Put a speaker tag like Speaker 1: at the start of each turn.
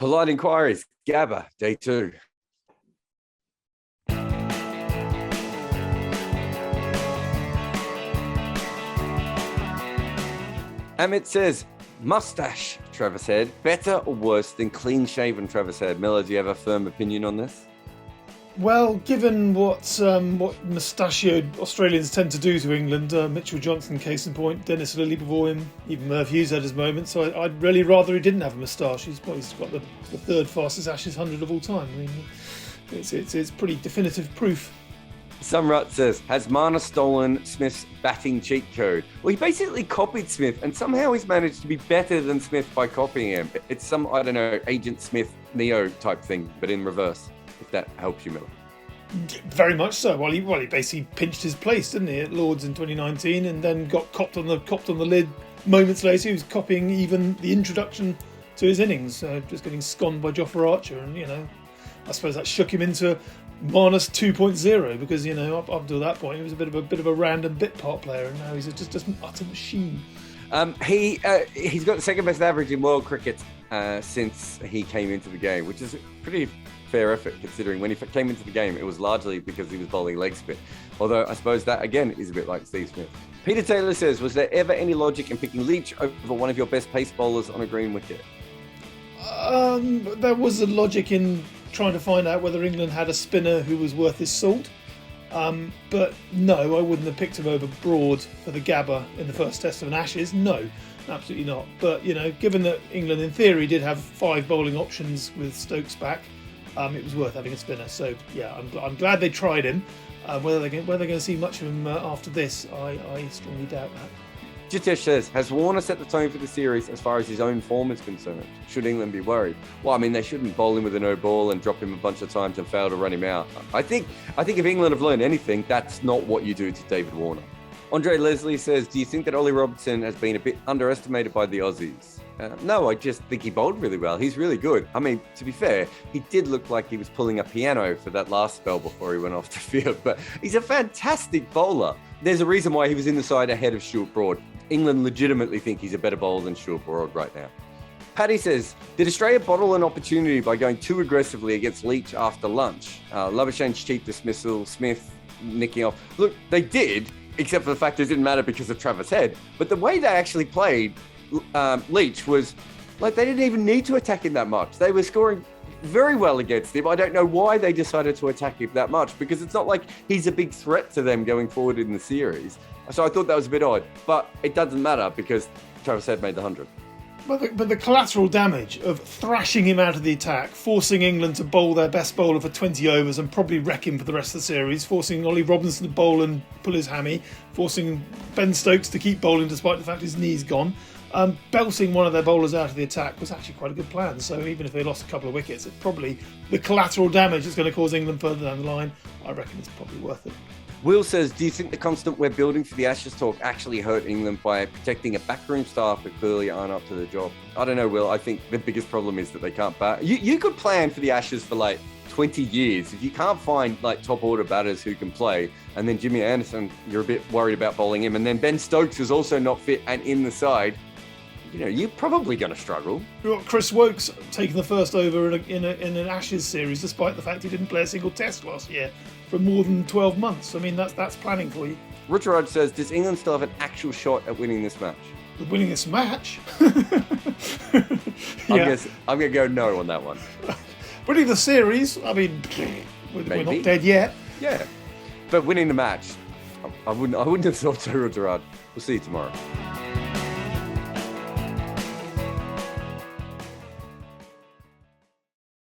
Speaker 1: Polite inquiries. Gabba, day 2. Amit says, moustache, Travis Head, better or worse than clean-shaven Travis Head? Miller, do you have a firm opinion on this?
Speaker 2: Well, given what mustachioed Australians tend to do to England, Mitchell Johnson, case in point, Dennis Lilly before him, even Merv Hughes had his moment, so I'd really rather he didn't have a moustache. He's got the third fastest Ashes 100 of all time. I mean, it's pretty definitive proof.
Speaker 1: Sumrut says, has Marnus stolen Smith's batting cheat code? Well, he basically copied Smith, and somehow he's managed to be better than Smith by copying him. It's some, I don't know, Agent Smith Neo type thing, but in reverse, if that helps you, Miller.
Speaker 2: Very much so. Well, he basically pinched his place, didn't he, at Lords in 2019, and then got copped on the lid moments later. He was copying even the introduction to his innings, just getting sconed by Jofra Archer, and I suppose that shook him into Marnus 2.0 because up to that point he was a bit of a random bit part player, and now he's just an utter machine.
Speaker 1: He's got the second best average in world cricket since he came into the game, which is a pretty fair effort considering when he came into the game it was largely because he was bowling leg spin. Although I suppose that again is a bit like Steve Smith. Peter Taylor says, was there ever any logic in picking Leach over one of your best pace bowlers on a green wicket?
Speaker 2: There was a logic in trying to find out whether England had a spinner who was worth his salt. But no, I wouldn't have picked him over Broad for the Gabba in the first test of an Ashes. No, absolutely not. But, given that England in theory did have 5 bowling options with Stokes back, it was worth having a spinner. So, yeah, I'm glad they tried him. Whether they're going to see much of him after this, I strongly doubt that.
Speaker 1: Jitesh says, has Warner set the tone for the series as far as his own form is concerned? Should England be worried? Well, I mean, they shouldn't bowl him with a no ball and drop him a bunch of times and fail to run him out. I think if England have learned anything, that's not what you do to David Warner. Andre Leslie says, do you think that Ollie Robinson has been a bit underestimated by the Aussies? No, I just think he bowled really well. He's really good. I mean, to be fair, he did look like he was pulling a piano for that last spell before he went off the field, but he's a fantastic bowler. There's a reason why he was in the side ahead of Stuart Broad. England legitimately think he's a better bowler than Stuart Broad right now. Paddy says, did Australia bottle an opportunity by going too aggressively against Leach after lunch? Labuschagne's cheap dismissal, Smith nicking off. Look, they did, except for the fact it didn't matter because of Travis Head. But the way they actually played Leach was like they didn't even need to attack him that much. They were scoring very well against him. I don't know why they decided to attack him that much because it's not like he's a big threat to them going forward in the series. So I thought that was a bit odd, but it doesn't matter because Travis Head made the 100.
Speaker 2: But the collateral damage of thrashing him out of the attack, forcing England to bowl their best bowler for 20 overs and probably wreck him for the rest of the series, forcing Ollie Robinson to bowl and pull his hammy, forcing Ben Stokes to keep bowling despite the fact his knee's gone, belting one of their bowlers out of the attack was actually quite a good plan. So even if they lost a couple of wickets, it's probably the collateral damage that's going to cause England further down the line. I reckon it's probably worth it.
Speaker 1: Will says, do you think the constant we're building for the Ashes talk actually hurt England by protecting a backroom staff that clearly aren't up to the job? I don't know, Will. I think the biggest problem is that they can't bat. You could plan for the Ashes for like 20 years. If you can't find like top order batters who can play, and then Jimmy Anderson, you're a bit worried about bowling him, and then Ben Stokes is also not fit and in the side, you're probably going to struggle.
Speaker 2: Chris Woakes taking the first over in an Ashes series, despite the fact he didn't play a single test last year for more than 12 months. I mean, that's planning for you.
Speaker 1: Richard says, does England still have an actual shot at winning this match?
Speaker 2: Winning this match?
Speaker 1: I'm going to go no on that one.
Speaker 2: Winning the series? I mean, we're not dead yet.
Speaker 1: Yeah, but winning the match, I wouldn't have thought so, Richard. We'll see you tomorrow.